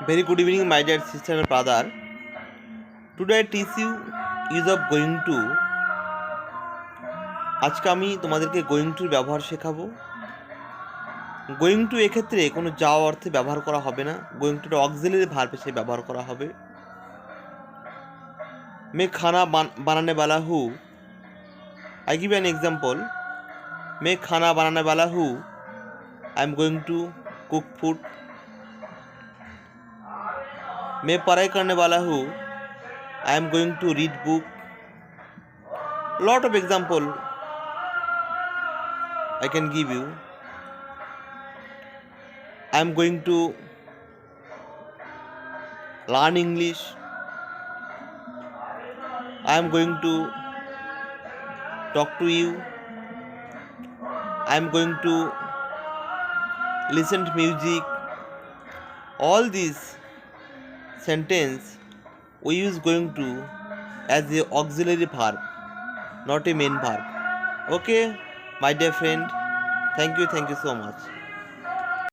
Very good evening, my dear sister and brother. Today I teach you use of going to. আজকে আমি তোমাদেরকে going টুর ব্যবহার শেখাবো। Going to এক্ষেত্রে কোনো যাওয়া অর্থে ব্যবহার করা হবে না। গোয়িং টুটা অক্সিলারি ভার্ব হিসেবে ব্যবহার করা হবে। मैं खाना बनाने वाला हूँ। I give an example. मैं खाना बनाने वाला हूँ। I am going to cook food. मैं पढ़ाई करने वाला हूँ। I am going to read book. Lot of example I can give you. I am going to learn English. I am going to talk to you. I am going to listen to music. All these sentence we use going to as a auxiliary verb, not a main verb. Okay, my dear friend, thank you so much.